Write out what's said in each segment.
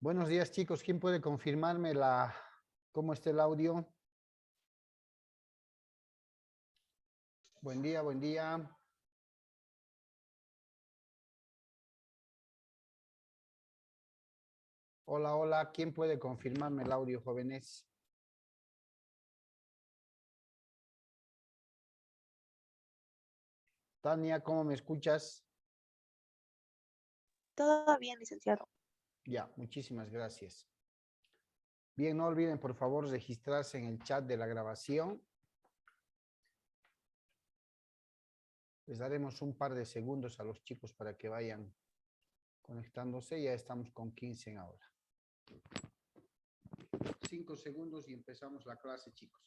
Buenos días, chicos. ¿Quién puede confirmarme cómo está el audio? Buen día, buen día. Hola, hola. ¿Quién puede confirmarme el audio, jóvenes? Tania, ¿cómo me escuchas? Todo bien, licenciado. Ya, muchísimas gracias. Bien, no olviden, por favor, registrarse en el chat de la grabación. Les daremos un par de segundos a los chicos para que vayan conectándose. Ya estamos con 15 en ahora. 5 segundos y empezamos la clase, chicos.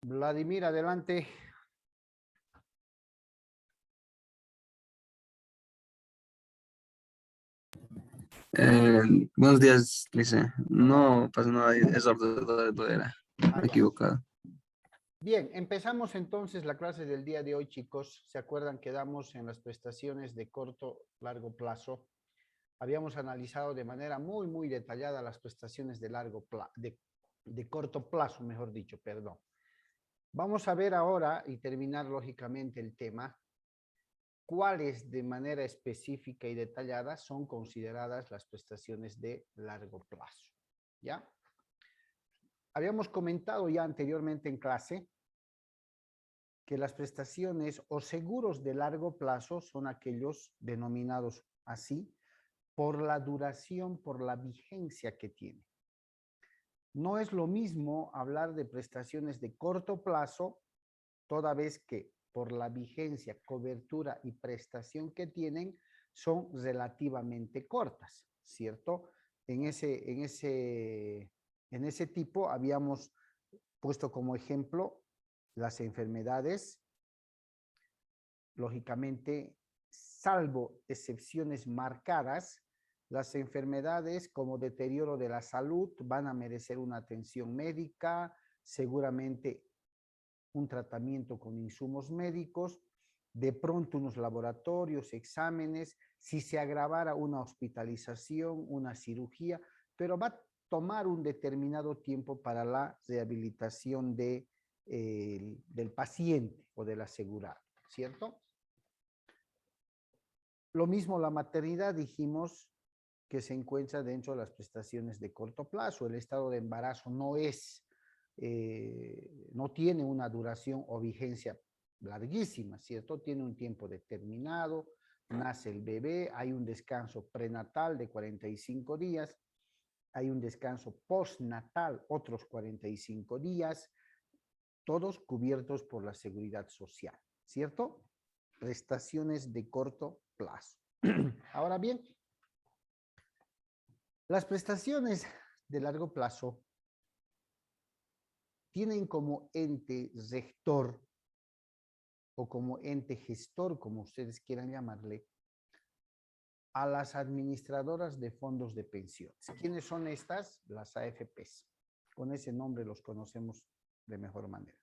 Vladimir, adelante. Buenos días, Lice. No pasa nada, es orden era. Ah, ya. Equivocado. Bien, empezamos entonces la clase del día de hoy, chicos. ¿Se acuerdan? Quedamos en las prestaciones de corto, largo plazo. Habíamos analizado de manera muy detallada las prestaciones de corto plazo, mejor dicho, perdón. Vamos a ver ahora y terminar lógicamente el tema, cuáles de manera específica y detallada son consideradas las prestaciones de largo plazo. ¿Ya? Habíamos comentado ya anteriormente en clase que las prestaciones o seguros de largo plazo son aquellos denominados así por la duración, por la vigencia que tiene. No es lo mismo hablar de prestaciones de corto plazo, toda vez que por la vigencia, cobertura y prestación que tienen son relativamente cortas, ¿cierto? En ese tipo habíamos puesto como ejemplo las enfermedades, lógicamente, salvo excepciones marcadas, las enfermedades como deterioro de la salud van a merecer una atención médica, seguramente un tratamiento con insumos médicos, de pronto unos laboratorios, exámenes, si se agravara una hospitalización, una cirugía, pero va a tomar un determinado tiempo para la rehabilitación del paciente o del asegurado, ¿cierto? Lo mismo la maternidad, dijimos que se encuentra dentro de las prestaciones de corto plazo. El estado de embarazo no tiene una duración o vigencia larguísima, ¿cierto? Tiene un tiempo determinado, nace el bebé, hay un descanso prenatal de 45 días, hay un descanso postnatal, otros 45 días, todos cubiertos por la seguridad social, ¿cierto? Prestaciones de corto plazo. Ahora bien, las prestaciones de largo plazo tienen como ente rector o como ente gestor, como ustedes quieran llamarle, a las administradoras de fondos de pensiones. ¿Quiénes son estas? Las AFPs. Con ese nombre los conocemos de mejor manera.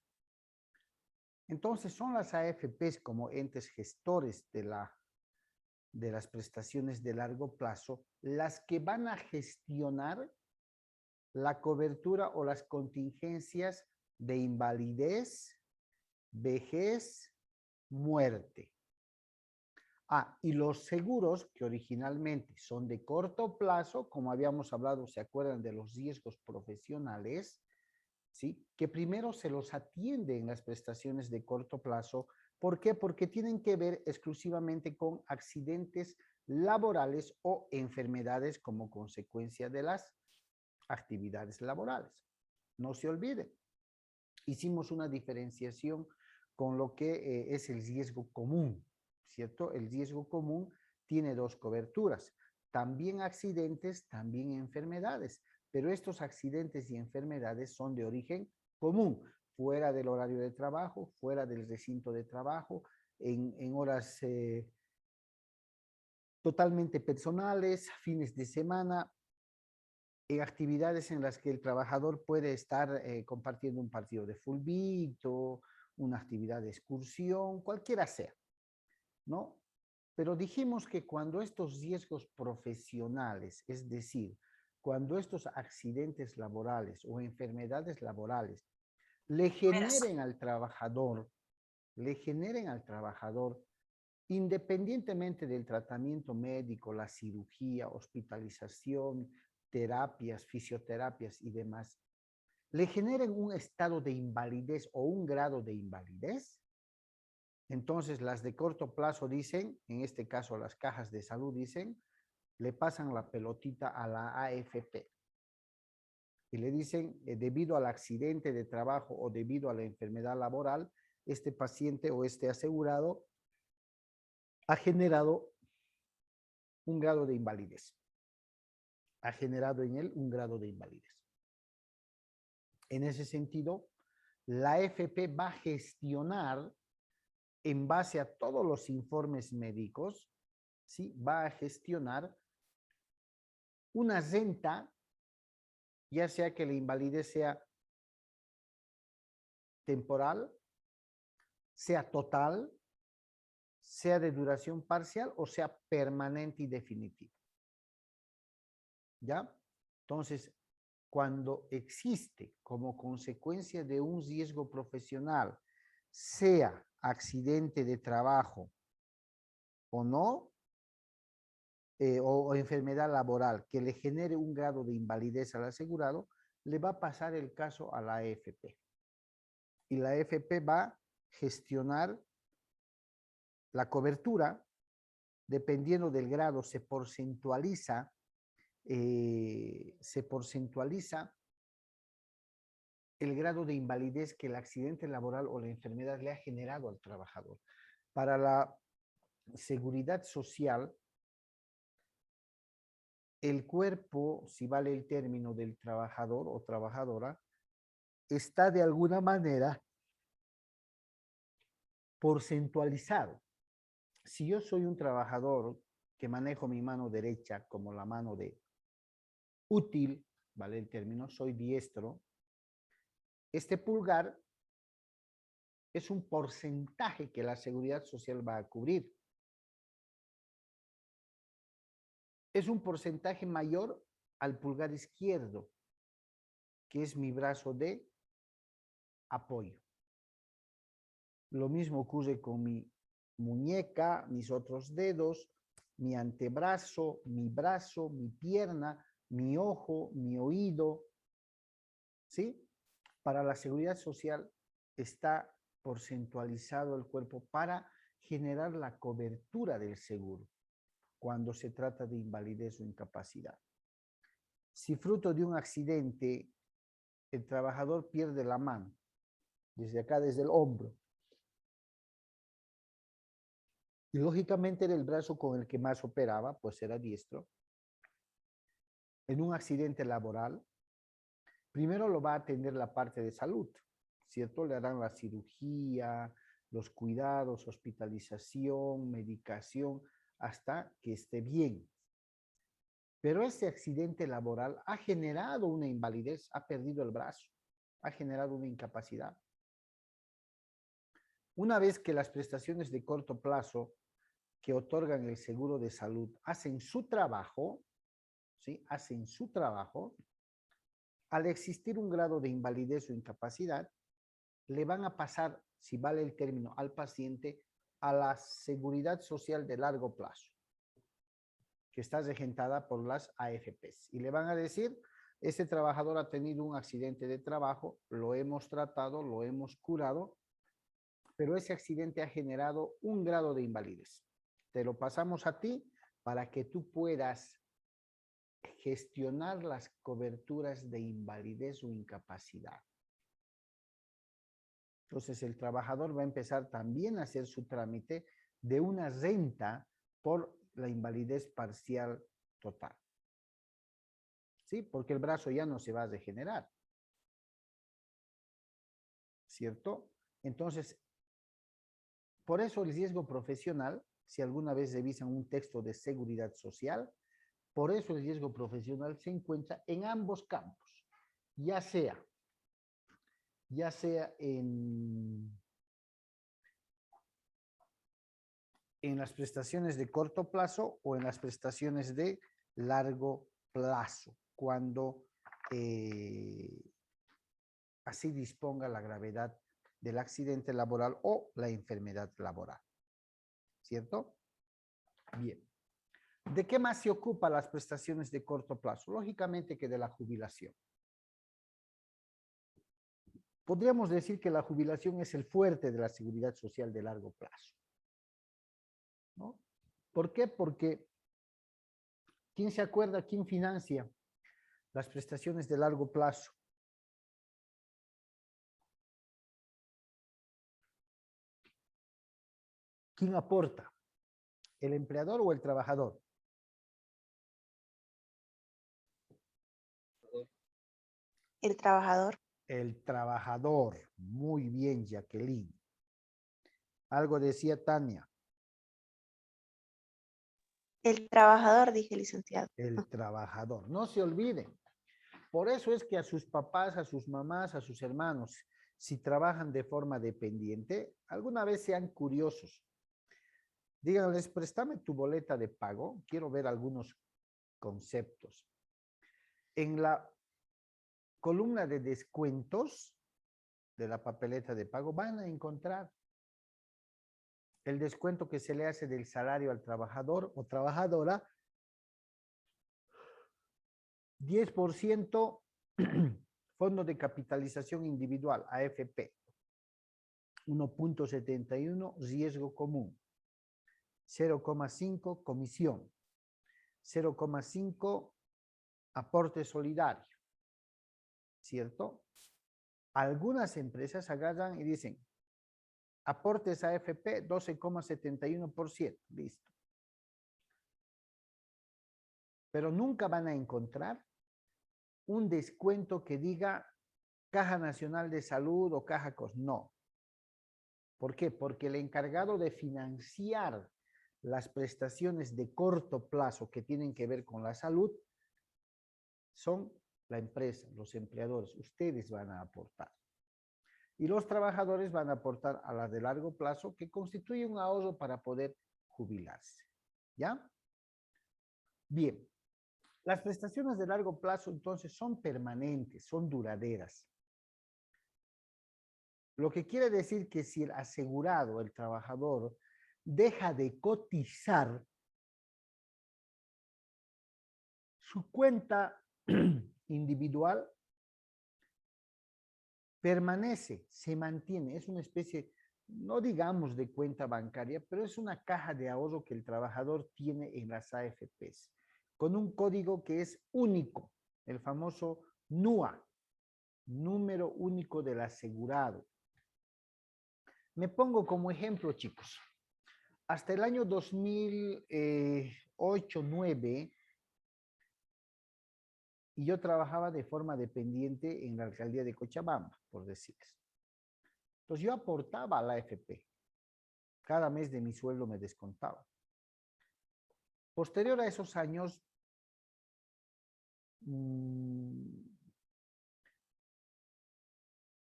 Entonces, son las AFPs como entes gestores de las prestaciones de largo plazo las que van a gestionar la cobertura o las contingencias de invalidez, vejez, muerte. Y los seguros que originalmente son de corto plazo, como habíamos hablado, ¿se acuerdan de los riesgos profesionales? ¿Sí? Que primero se los atiende en las prestaciones de corto plazo. ¿Por qué? Porque tienen que ver exclusivamente con accidentes laborales o enfermedades como consecuencia de las actividades laborales. No se olviden, hicimos una diferenciación con lo que es el riesgo común, ¿cierto? El riesgo común tiene dos coberturas, también accidentes, también enfermedades, pero estos accidentes y enfermedades son de origen común, fuera del horario de trabajo, fuera del recinto de trabajo, en horas totalmente personales, fines de semana, en actividades en las que el trabajador puede estar compartiendo un partido de fulbito, una actividad de excursión, cualquiera sea, ¿no? Pero dijimos que cuando estos riesgos profesionales, es decir, cuando estos accidentes laborales o enfermedades laborales le generen al trabajador, le generen al trabajador, independientemente del tratamiento médico, la cirugía, hospitalización, terapias, fisioterapias y demás, le generen un estado de invalidez o un grado de invalidez, entonces las de corto plazo dicen, en este caso las cajas de salud dicen, le pasan la pelotita a la AFP y le dicen, debido al accidente de trabajo o debido a la enfermedad laboral, este paciente o este asegurado ha generado un grado de invalidez. Ha generado en él un grado de invalidez. En ese sentido, la AFP va a gestionar, en base a todos los informes médicos, ¿sí? Va a gestionar una renta, ya sea que la invalidez sea temporal, sea total, sea de duración parcial o sea permanente y definitiva. ¿Ya? Entonces, cuando existe como consecuencia de un riesgo profesional, sea accidente de trabajo o no, o enfermedad laboral que le genere un grado de invalidez al asegurado, le va a pasar el caso a la AFP. Y la AFP va a gestionar la cobertura, dependiendo del grado, se porcentualiza el grado de invalidez que el accidente laboral o la enfermedad le ha generado al trabajador. Para la seguridad social, el cuerpo, si vale el término del trabajador o trabajadora, está de alguna manera porcentualizado. Si yo soy un trabajador que manejo mi mano derecha como la mano de útil, vale el término, soy diestro, este pulgar es un porcentaje que la seguridad social va a cubrir. Es un porcentaje mayor al pulgar izquierdo, que es mi brazo de apoyo. Lo mismo ocurre con mi muñeca, mis otros dedos, mi antebrazo, mi brazo, mi pierna, mi ojo, mi oído. ¿Sí? Para la seguridad social está porcentualizado el cuerpo para generar la cobertura del seguro cuando se trata de invalidez o incapacidad. Si fruto de un accidente el trabajador pierde la mano, desde acá, desde el hombro, y lógicamente era el brazo con el que más operaba, pues era diestro, en un accidente laboral, primero lo va a atender la parte de salud, ¿cierto? Le harán la cirugía, los cuidados, hospitalización, medicación, hasta que esté bien. Pero ese accidente laboral ha generado una invalidez, ha perdido el brazo, ha generado una incapacidad. Una vez que las prestaciones de corto plazo que otorgan el seguro de salud hacen su trabajo, ¿sí? Hacen su trabajo, al existir un grado de invalidez o incapacidad, le van a pasar, si vale el término, al paciente a la seguridad social de largo plazo, que está regentada por las AFPs. Y le van a decir, este trabajador ha tenido un accidente de trabajo, lo hemos tratado, lo hemos curado, pero ese accidente ha generado un grado de invalidez. Te lo pasamos a ti para que tú puedas gestionar las coberturas de invalidez o incapacidad. Entonces el trabajador va a empezar también a hacer su trámite de una renta por la invalidez parcial total. ¿Sí? Porque el brazo ya no se va a regenerar. ¿Cierto? Entonces, por eso el riesgo profesional, si alguna vez revisan un texto de seguridad social, por eso el riesgo profesional se encuentra en ambos campos, ya sea en las prestaciones de corto plazo o en las prestaciones de largo plazo, cuando así disponga la gravedad del accidente laboral o la enfermedad laboral. ¿Cierto? Bien. ¿De qué más se ocupa las prestaciones de corto plazo? Lógicamente que de la jubilación. Podríamos decir que la jubilación es el fuerte de la seguridad social de largo plazo, ¿no? ¿Por qué? Porque ¿quién se acuerda? ¿Quién financia las prestaciones de largo plazo? ¿Quién aporta? ¿El empleador o el trabajador? El trabajador. El trabajador. Muy bien, Jacqueline. Algo decía Tania. El trabajador, dije, licenciado. El trabajador. No se olviden. Por eso es que a sus papás, a sus mamás, a sus hermanos, si trabajan de forma dependiente, alguna vez sean curiosos. Díganles, préstame tu boleta de pago. Quiero ver algunos conceptos. En la columna de descuentos de la papeleta de pago van a encontrar el descuento que se le hace del salario al trabajador o trabajadora, 10% fondo de capitalización individual, AFP, 1.71 riesgo común, 0,5 comisión, 0,5 aporte solidario, ¿cierto? Algunas empresas agarran y dicen, aportes AFP 12,71%, listo. Pero nunca van a encontrar un descuento que diga Caja Nacional de Salud o Caja COS. No. ¿Por qué? Porque el encargado de financiar las prestaciones de corto plazo que tienen que ver con la salud son la empresa, los empleadores. Ustedes van a aportar. Y los trabajadores van a aportar a las de largo plazo, que constituye un ahorro para poder jubilarse. ¿Ya? Bien. Las prestaciones de largo plazo, entonces, son permanentes, son duraderas. Lo que quiere decir que si el asegurado, el trabajador, deja de cotizar, su cuenta individual permanece, se mantiene. Es una especie, no digamos de cuenta bancaria, pero es una caja de ahorro que el trabajador tiene en las AFPs, con un código que es único, el famoso NUA, número único del asegurado. Me pongo como ejemplo, chicos. Hasta el año 2008-2009, y yo trabajaba de forma dependiente en la alcaldía de Cochabamba, por decirles. Entonces yo aportaba a la AFP. Cada mes de mi sueldo me descontaba. Posterior a esos años,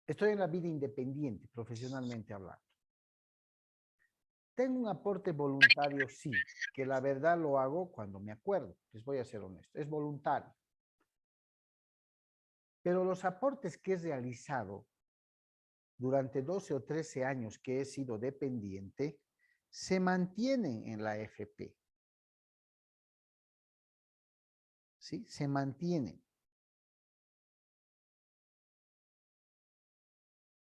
estoy en la vida independiente, profesionalmente hablando. Tengo un aporte voluntario, sí, que la verdad lo hago cuando me acuerdo. Les voy a ser honesto, es voluntario. Pero los aportes que he realizado durante 12 o 13 años que he sido dependiente, se mantienen en la AFP. ¿Sí? Se mantienen.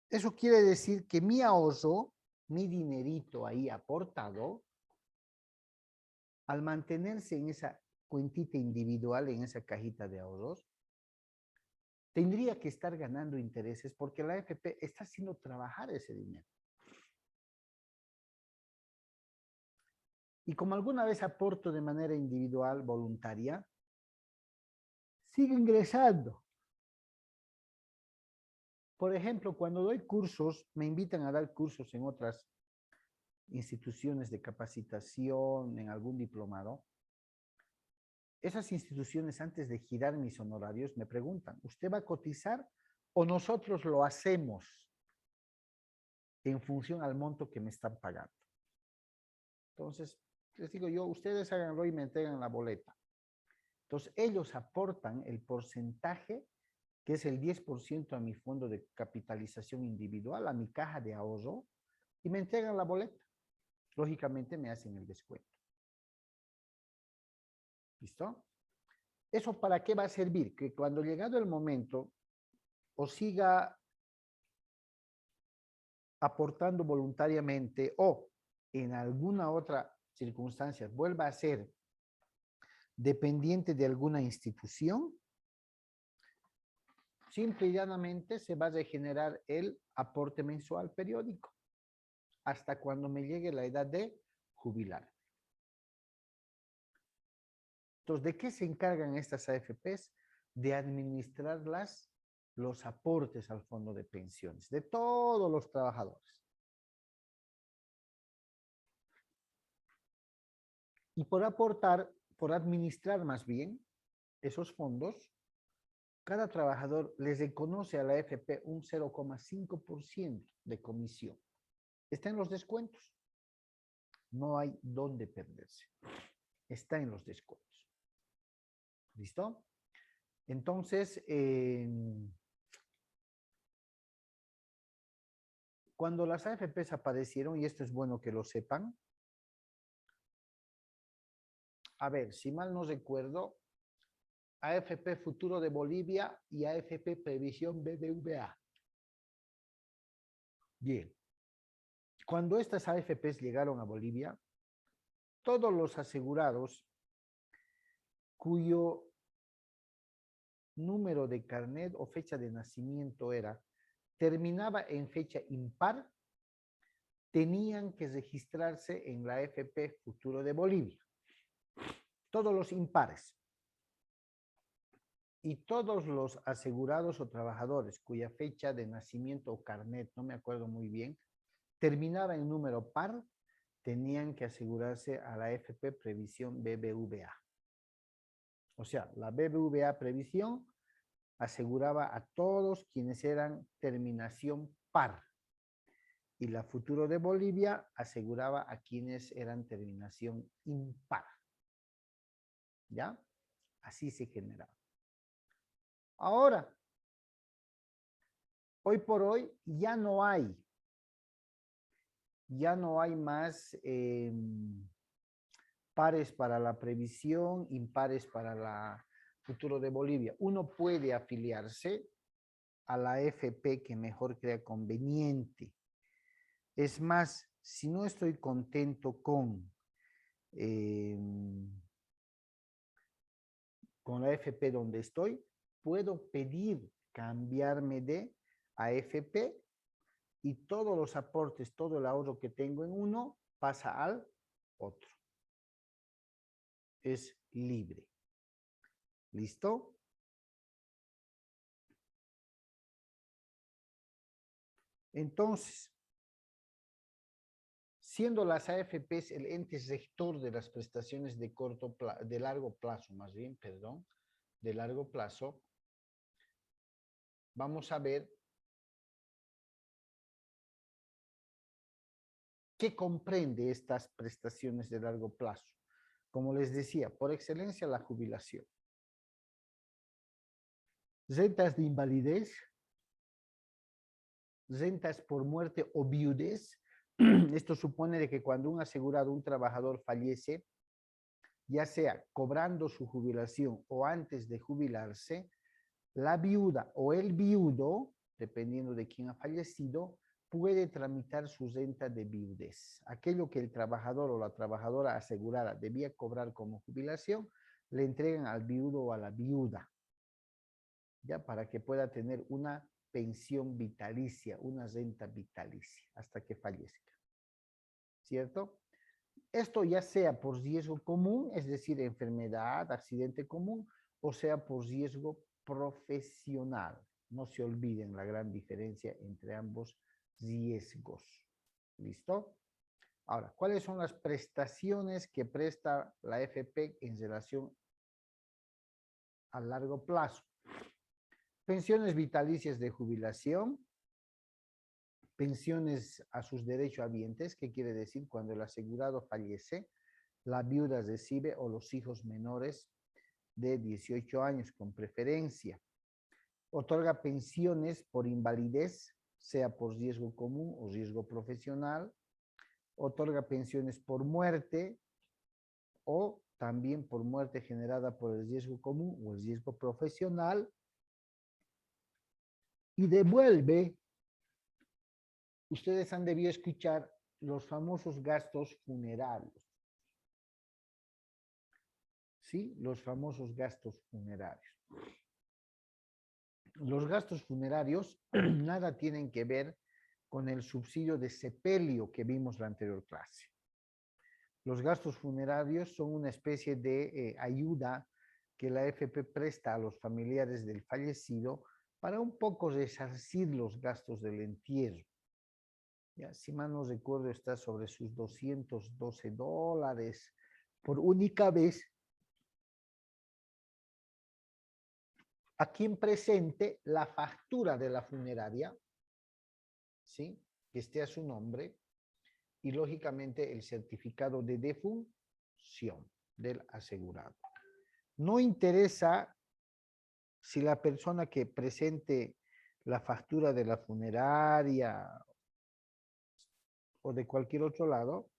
Eso quiere decir que mi ahorro, mi dinerito ahí aportado, al mantenerse en esa cuentita individual, en esa cajita de ahorros, tendría que estar ganando intereses porque la AFP está haciendo trabajar ese dinero. Y como alguna vez aporto de manera individual, voluntaria, sigue ingresando. Por ejemplo, cuando doy cursos, me invitan a dar cursos en otras instituciones de capacitación, en algún diplomado. Esas instituciones, antes de girar mis honorarios, me preguntan, ¿usted va a cotizar o nosotros lo hacemos en función al monto que me están pagando? Entonces, les digo yo, ustedes háganlo y me entregan la boleta. Entonces, ellos aportan el porcentaje, que es el 10% a mi fondo de capitalización individual, a mi caja de ahorro, y me entregan la boleta. Lógicamente me hacen el descuento. ¿Listo? ¿Eso para qué va a servir? Que cuando llegado el momento, o siga aportando voluntariamente o en alguna otra circunstancia vuelva a ser dependiente de alguna institución, simple y llanamente se va a regenerar el aporte mensual periódico hasta cuando me llegue la edad de jubilar. Entonces, ¿de qué se encargan estas AFPs? De administrar los aportes al fondo de pensiones de todos los trabajadores. Y por aportar, por administrar más bien esos fondos, cada trabajador les reconoce a la AFP un 0,5% de comisión. Está en los descuentos. No hay dónde perderse. Está en los descuentos. ¿Listo? Entonces, cuando las AFPs aparecieron, y esto es bueno que lo sepan, a ver, si mal no recuerdo, AFP Futuro de Bolivia y AFP Previsión BBVA. Bien. Cuando estas AFPs llegaron a Bolivia, todos los asegurados cuyo número de carnet o fecha de nacimiento terminaba en fecha impar, tenían que registrarse en la AFP Futuro de Bolivia. Todos los impares. Y todos los asegurados o trabajadores cuya fecha de nacimiento o carnet, no me acuerdo muy bien, terminaba en número par, tenían que asegurarse a la AFP Previsión BBVA. O sea, la BBVA Previsión aseguraba a todos quienes eran terminación par. Y la Futuro de Bolivia aseguraba a quienes eran terminación impar. ¿Ya? Así se generaba. Ahora, hoy por hoy ya no hay más pares para la previsión, impares para la Futuro de Bolivia. Uno puede afiliarse a la AFP que mejor crea conveniente. Es más, si no estoy contento con la AFP donde estoy, puedo pedir cambiarme de AFP y todos los aportes, todo el ahorro que tengo en uno pasa al otro. Es libre. ¿Listo? Entonces, siendo las AFPs el ente rector de las prestaciones de largo plazo, más bien, perdón, de largo plazo, vamos a ver qué comprende estas prestaciones de largo plazo. Como les decía, por excelencia la jubilación. Rentas de invalidez, rentas por muerte o viudez. Esto supone de que cuando un asegurado, un trabajador fallece, ya sea cobrando su jubilación o antes de jubilarse, la viuda o el viudo, dependiendo de quién ha fallecido, puede tramitar su renta de viudez. Aquello que el trabajador o la trabajadora asegurada debía cobrar como jubilación, le entregan al viudo o a la viuda. ya para que pueda tener una pensión vitalicia, una renta vitalicia, hasta que fallezca, ¿cierto? Esto ya sea por riesgo común, es decir, enfermedad, accidente común, o sea por riesgo profesional. No se olviden la gran diferencia entre ambos riesgos. ¿Listo? Ahora, ¿cuáles son las prestaciones que presta la AFP en relación a largo plazo? Pensiones vitalicias de jubilación, pensiones a sus derechohabientes, que quiere decir cuando el asegurado fallece, la viuda recibe o los hijos menores de 18 años con preferencia. Otorga pensiones por invalidez, sea por riesgo común o riesgo profesional. Otorga pensiones por muerte o también por muerte generada por el riesgo común o el riesgo profesional. Y devuelve, ustedes han debido escuchar los famosos gastos funerarios. ¿Sí? Los famosos gastos funerarios. Los gastos funerarios nada tienen que ver con el subsidio de sepelio que vimos la anterior clase. Los gastos funerarios son una especie de ayuda que la AFP presta a los familiares del fallecido para un poco resarcir los gastos del entierro. Ya, si mal no recuerdo, está sobre sus $212 por única vez. A quien presente la factura de la funeraria, ¿sí? Que esté a su nombre, y lógicamente el certificado de defunción del asegurado. No interesa si la persona que presente la factura de la funeraria o de cualquier otro lado,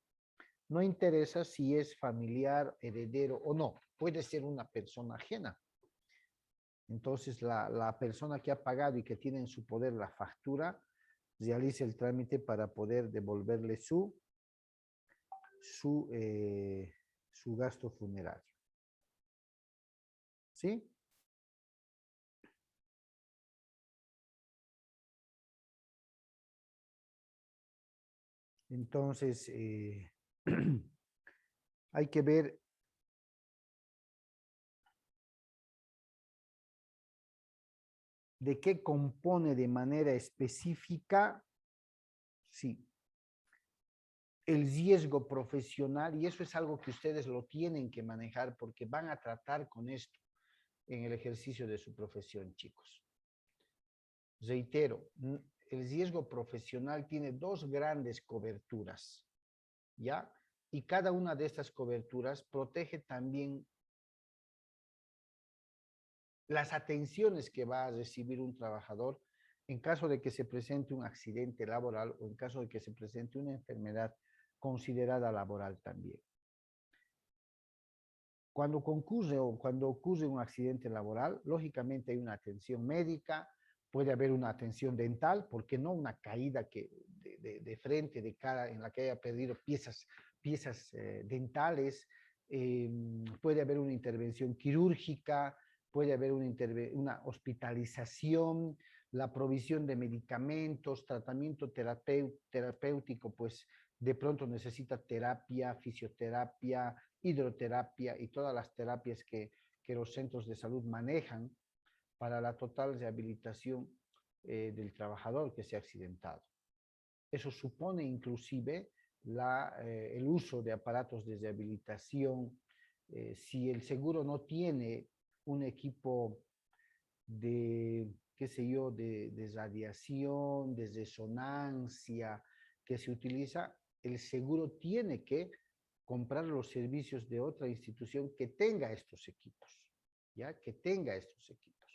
no interesa si es familiar, heredero o no. Puede ser una persona ajena. Entonces, la persona que ha pagado y que tiene en su poder la factura, realiza el trámite para poder devolverle su gasto funerario. ¿Sí? Entonces, hay que ver de qué compone de manera específica, sí, el riesgo profesional, y eso es algo que ustedes lo tienen que manejar porque van a tratar con esto en el ejercicio de su profesión, chicos. Reitero, el riesgo profesional tiene dos grandes coberturas, ¿ya? Y cada una de estas coberturas protege también las atenciones que va a recibir un trabajador en caso de que se presente un accidente laboral o en caso de que se presente una enfermedad considerada laboral también. Cuando ocurre un accidente laboral, lógicamente hay una atención médica, puede haber una atención dental, ¿por qué no? Una caída de frente, de cara, en la que haya perdido piezas dentales, puede haber una intervención quirúrgica, puede haber una hospitalización, la provisión de medicamentos, tratamiento terapéutico, pues de pronto necesita terapia, fisioterapia, hidroterapia y todas las terapias que los centros de salud manejan para la total rehabilitación del trabajador que se ha accidentado. Eso supone inclusive el uso de aparatos de rehabilitación. Si el seguro no tiene un equipo de, qué sé yo, de radiación, de resonancia que se utiliza, el seguro tiene que comprar los servicios de otra institución que tenga estos equipos, ¿ya? Que tenga estos equipos.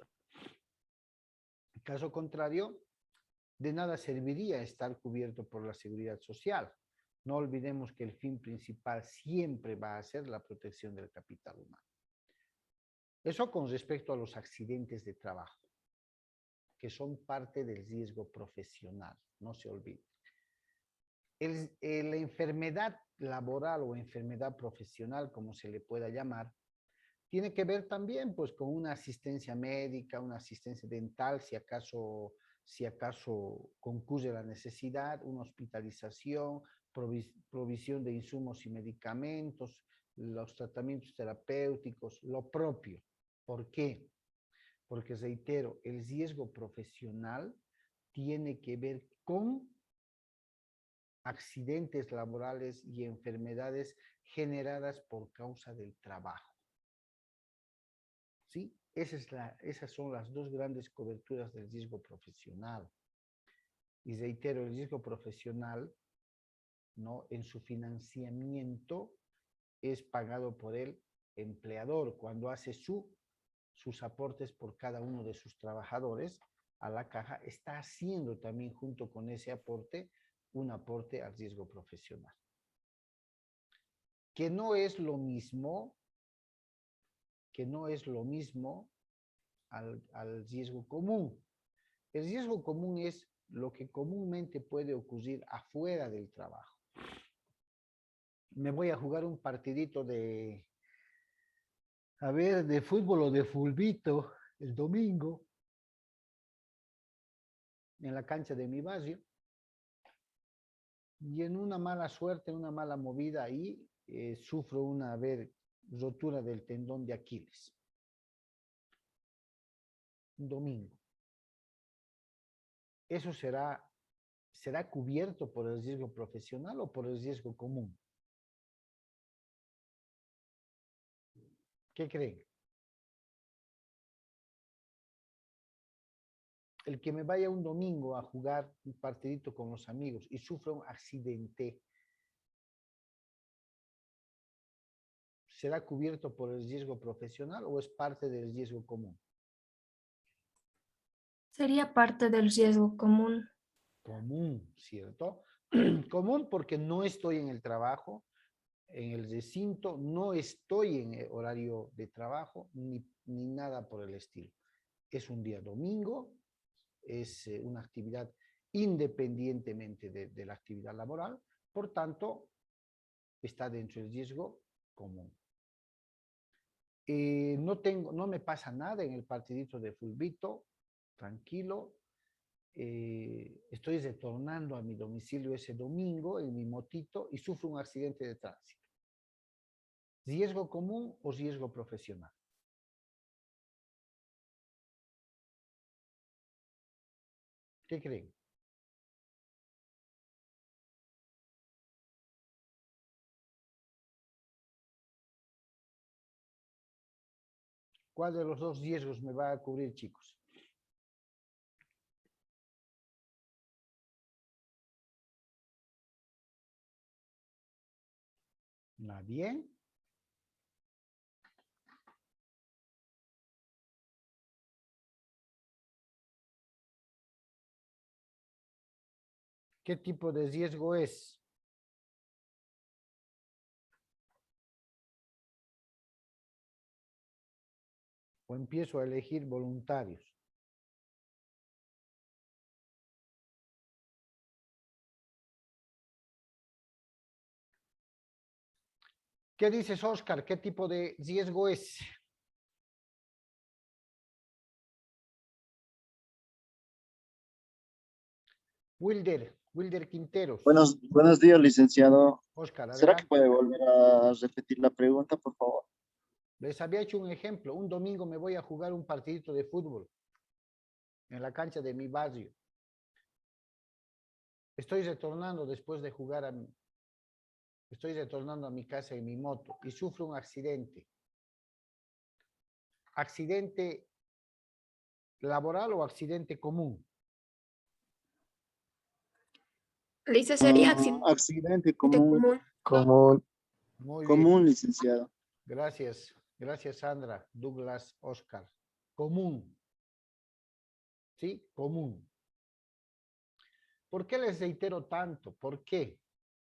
En caso contrario, de nada serviría estar cubierto por la seguridad social. No olvidemos que el fin principal siempre va a ser la protección del capital humano. Eso con respecto a los accidentes de trabajo, que son parte del riesgo profesional, no se olvide. La enfermedad laboral o enfermedad profesional, como se le pueda llamar, Tiene que ver también pues con una asistencia médica, una asistencia dental, si acaso concurre la necesidad, una hospitalización, provisión de insumos y medicamentos, los tratamientos terapéuticos, lo propio. ¿Por qué? Porque reitero, el riesgo profesional tiene que ver con accidentes laborales y enfermedades generadas por causa del trabajo. ¿Sí? Esas son las dos grandes coberturas del riesgo profesional. Y reitero, el riesgo profesional, ¿no? En su financiamiento es pagado por el empleador cuando hace sus aportes por cada uno de sus trabajadores a la caja, está haciendo también junto con ese aporte un aporte al riesgo profesional. Que no es lo mismo al riesgo común. El riesgo común es lo que comúnmente puede ocurrir afuera del trabajo. Me voy a jugar un partidito de fútbol o de fulbito el domingo en la cancha de mi barrio. Y en una mala suerte, en una mala movida ahí, sufro una rotura del tendón de Aquiles. Un domingo. ¿Eso será cubierto por el riesgo profesional o por el riesgo común? ¿Qué creen? El que me vaya un domingo a jugar un partidito con los amigos y sufra un accidente, ¿será cubierto por el riesgo profesional o es parte del riesgo común? Sería parte del riesgo común. Común, ¿cierto? Común porque no estoy en el trabajo, en el recinto, no estoy en el horario de trabajo, ni nada por el estilo. Es un día domingo, es una actividad independientemente de la actividad laboral, por tanto, está dentro del riesgo común. No me pasa nada en el partidito de fulbito, tranquilo. Estoy retornando a mi domicilio ese domingo en mi motito y sufro un accidente de tránsito. ¿Riesgo común o riesgo profesional? ¿Qué creen? ¿Cuál de los dos riesgos me va a cubrir, chicos? ¿Nadie? ¿Qué tipo de riesgo es? O empiezo a elegir voluntarios. ¿Qué dices, Oscar? ¿Qué tipo de riesgo es? Wilder Quinteros. Buenos días, licenciado. Oscar, ¿Será que adelante. puede volver a repetir la pregunta, por favor? Les había hecho un ejemplo. Un domingo me voy a jugar un partidito de fútbol en la cancha de mi barrio. Estoy retornando después de jugar estoy retornando a mi casa en mi moto y sufro un accidente. ¿Accidente laboral o accidente común? Dice, sería accidente Accidente común, común. Muy bien. común, licenciado. Gracias. Gracias, Sandra. Douglas, Oscar. Común. ¿Sí? Común. ¿Por qué les reitero tanto? ¿Por qué?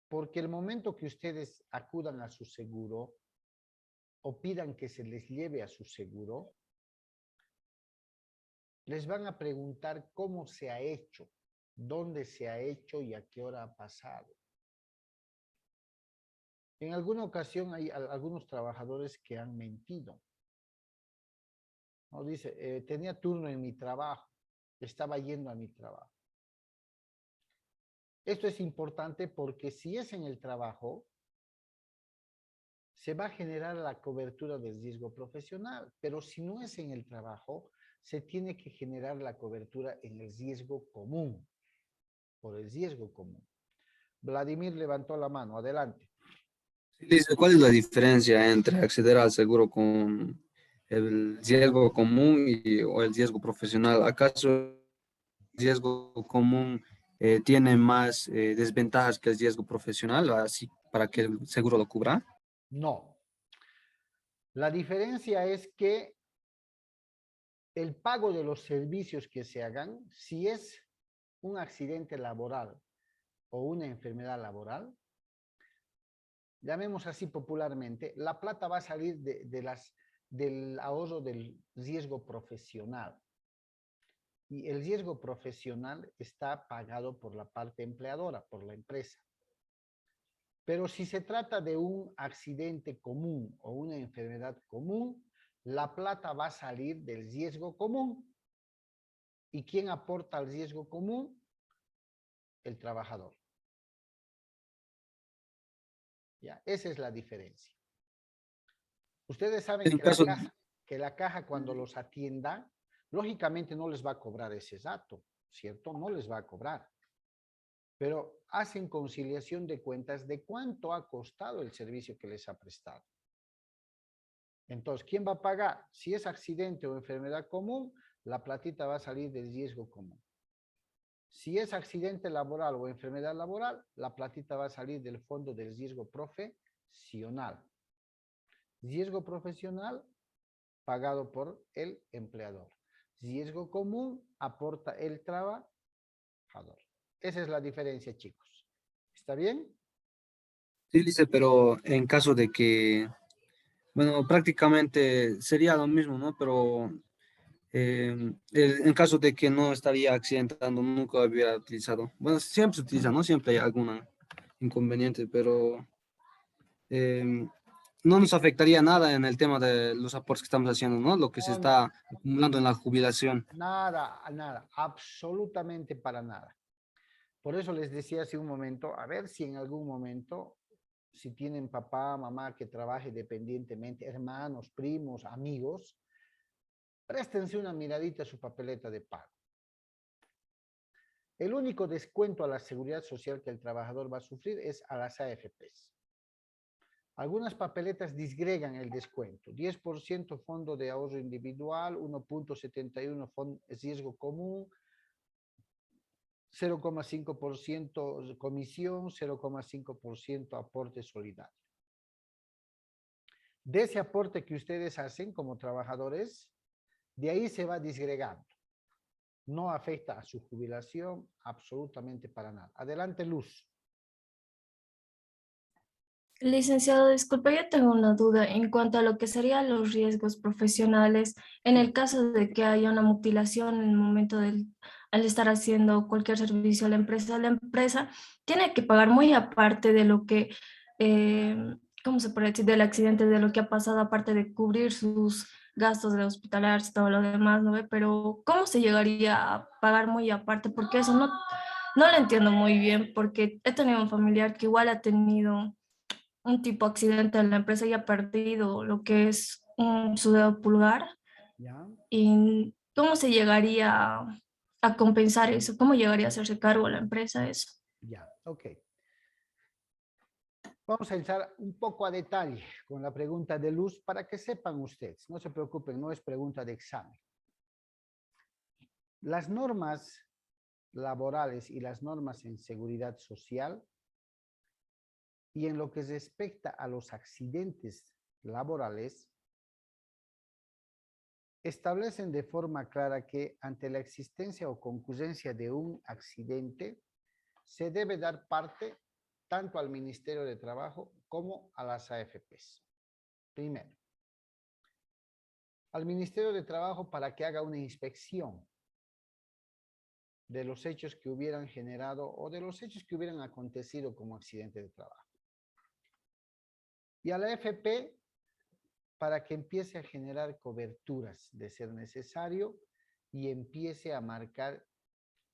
Porque el momento que ustedes acudan a su seguro o pidan que se les lleve a su seguro, les van a preguntar cómo se ha hecho, dónde se ha hecho y a qué hora ha pasado. En alguna ocasión hay algunos trabajadores que han mentido ¿no? Dice, tenía turno en mi trabajo, estaba yendo a mi trabajo. Esto es importante porque si es en el trabajo, se va a generar la cobertura del riesgo profesional, pero si no es en el trabajo, se tiene que generar la cobertura en el riesgo común, por el riesgo común. Vladimir levantó la mano, adelante. Dice, ¿cuál es la diferencia entre acceder al seguro con el riesgo común o el riesgo profesional? ¿Acaso el riesgo común tiene más desventajas que el riesgo profesional, así para que el seguro lo cubra? No. La diferencia es que el pago de los servicios que se hagan, si es un accidente laboral o una enfermedad laboral, llamemos así popularmente, la plata va a salir del ahorro del riesgo profesional. Y el riesgo profesional está pagado por la parte empleadora, por la empresa. Pero si se trata de un accidente común o una enfermedad común, la plata va a salir del riesgo común. ¿Y quién aporta al riesgo común? El trabajador. ¿Ya? Esa es la diferencia. Ustedes saben En caso, que la caja cuando los atienda, lógicamente no les va a cobrar ese dato, ¿cierto? No les va a cobrar. Pero hacen conciliación de cuentas de cuánto ha costado el servicio que les ha prestado. Entonces, ¿quién va a pagar? Si es accidente o enfermedad común, la platita va a salir del riesgo común. Si es accidente laboral o enfermedad laboral, la platita va a salir del fondo del riesgo profesional. Riesgo profesional pagado por el empleador. Riesgo común aporta el trabajador. Esa es la diferencia, chicos. ¿Está bien? sí, dice, pero en caso de que, bueno, prácticamente sería lo mismo, ¿no? Pero en caso de que no estaría accidentando, nunca hubiera utilizado. Bueno, siempre se utiliza, ¿no? Siempre hay algún inconveniente, pero no nos afectaría nada en el tema de los aportes que estamos haciendo, ¿no? Lo que se No, no, está acumulando en la jubilación. nada, nada, absolutamente para nada. Por eso les decía hace un momento, a ver si en algún momento, si tienen papá, mamá que trabaje dependientemente, hermanos, primos, amigos, préstense una miradita a su papeleta de pago. El único descuento a la seguridad social que el trabajador va a sufrir es a las AFPs. Algunas papeletas disgregan el descuento. 10% fondo de ahorro individual, 1.71 riesgo común, 0,5% comisión, 0,5% aporte solidario. De ese aporte que ustedes hacen como trabajadores, de ahí se va disgregando. No afecta a su jubilación absolutamente para nada. Adelante, Luz. Licenciado, disculpe, yo tengo una duda en cuanto a lo que serían los riesgos profesionales en el caso de que haya una mutilación en el momento al estar haciendo cualquier servicio a la empresa tiene que pagar muy aparte de lo que, ¿cómo se puede decir? Del accidente, de lo que ha pasado, aparte de cubrir sus gastos de hospitalarios y todo lo demás, ¿no ve? Pero ¿cómo se llegaría a pagar muy aparte? Porque eso no lo entiendo muy bien, porque he tenido un familiar que igual ha tenido un tipo de accidente en la empresa y ha perdido lo que es su dedo pulgar. ¿Ya? ¿Y cómo se llegaría a compensar eso? ¿Cómo llegaría a hacerse cargo la empresa de eso? Ya, ok. Vamos a entrar un poco a detalle con la pregunta de Luz para que sepan ustedes. No se preocupen, no es pregunta de examen. Las normas laborales y las normas en seguridad social y en lo que respecta a los accidentes laborales establecen de forma clara que ante la existencia o concurrencia de un accidente se debe dar parte tanto al Ministerio de Trabajo como a las AFPs. Primero, al Ministerio de Trabajo para que haga una inspección de los hechos que hubieran generado o de los hechos que hubieran acontecido como accidente de trabajo. Y a la AFP para que empiece a generar coberturas de ser necesario y empiece a marcar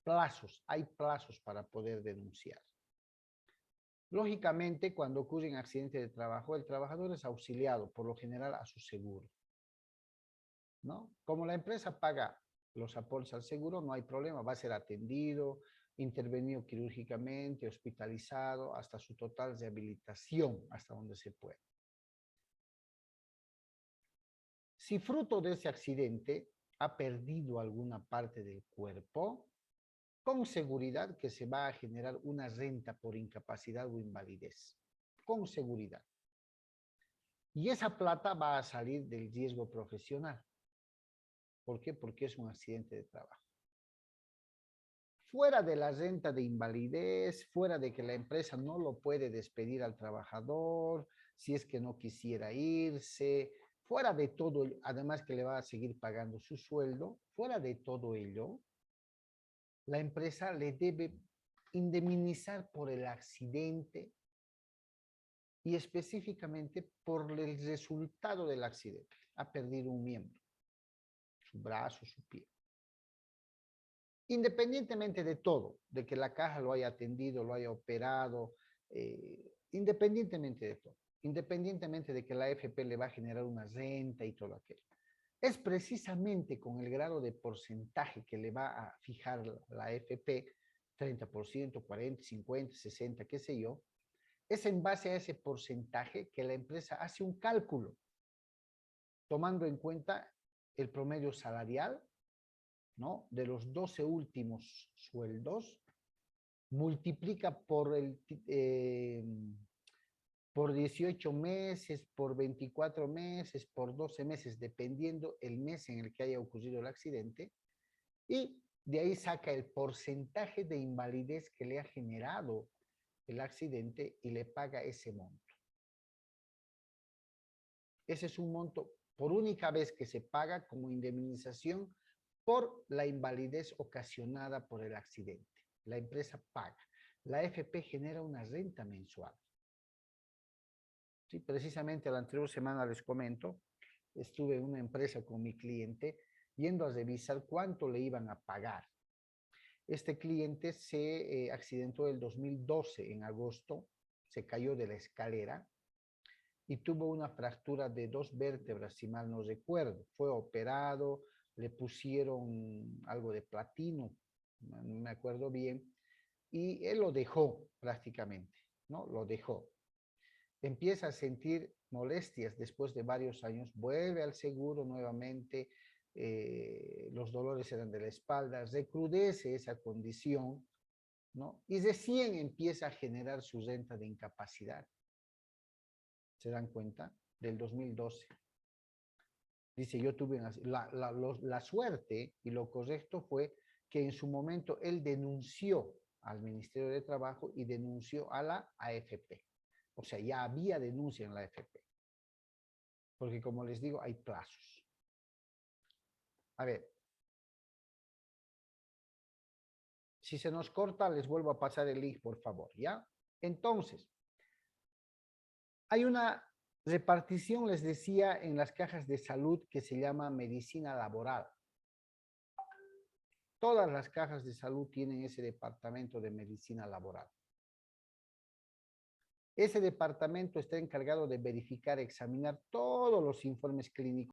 plazos. Hay plazos para poder denunciar. Lógicamente, cuando ocurre un accidente de trabajo, el trabajador es auxiliado, por lo general, a su seguro, ¿no? Como la empresa paga los aportes al seguro, no hay problema, va a ser atendido, intervenido quirúrgicamente, hospitalizado, hasta su total rehabilitación, hasta donde se pueda. Si fruto de ese accidente ha perdido alguna parte del cuerpo, con seguridad que se va a generar una renta por incapacidad o invalidez. Con seguridad. Y esa plata va a salir del riesgo profesional. ¿Por qué? Porque es un accidente de trabajo. Fuera de la renta de invalidez, fuera de que la empresa no lo puede despedir al trabajador, si es que no quisiera irse, fuera de todo, además que le va a seguir pagando su sueldo, fuera de todo ello, la empresa le debe indemnizar por el accidente y específicamente por el resultado del accidente. Ha perdido un miembro, su brazo, su pie. Independientemente de todo, de que la caja lo haya atendido, lo haya operado, independientemente de todo, independientemente de que la AFP le va a generar una renta y todo aquello. Es precisamente con el grado de porcentaje que le va a fijar la AFP, 30%, 40, 50, 60, qué sé yo, es en base a ese porcentaje que la empresa hace un cálculo, tomando en cuenta el promedio salarial, ¿no?, de los 12 últimos sueldos, multiplica por 18 meses, por 24 meses, por 12 meses, dependiendo el mes en el que haya ocurrido el accidente, y de ahí saca el porcentaje de invalidez que le ha generado el accidente y le paga ese monto. Ese es un monto por única vez que se paga como indemnización por la invalidez ocasionada por el accidente. La empresa paga. La AFP genera una renta mensual. Sí, precisamente la anterior semana les comento, estuve en una empresa con mi cliente yendo a revisar cuánto le iban a pagar. Este cliente se accidentó el 2012, en agosto, se cayó de la escalera y tuvo una fractura de 2 vértebras, si mal no recuerdo. Fue operado, le pusieron algo de platino, no me acuerdo bien, y él lo dejó prácticamente, ¿no? Lo dejó. Empieza a sentir molestias después de varios años, vuelve al seguro nuevamente, los dolores eran de la espalda, recrudece esa condición, ¿no? Y recién empieza a generar su renta de incapacidad. ¿Se dan cuenta? Del 2012. Dice, yo tuve la suerte y lo correcto fue que en su momento él denunció al Ministerio de Trabajo y denunció a la AFP. O sea, ya había denuncia en la AFP. Porque como les digo, hay plazos. A ver. Si se nos corta, les vuelvo a pasar el link, por favor, ¿ya? Entonces, hay una repartición, les decía, en las cajas de salud que se llama medicina laboral. Todas las cajas de salud tienen ese departamento de medicina laboral. Ese departamento está encargado de verificar, examinar todos los informes clínicos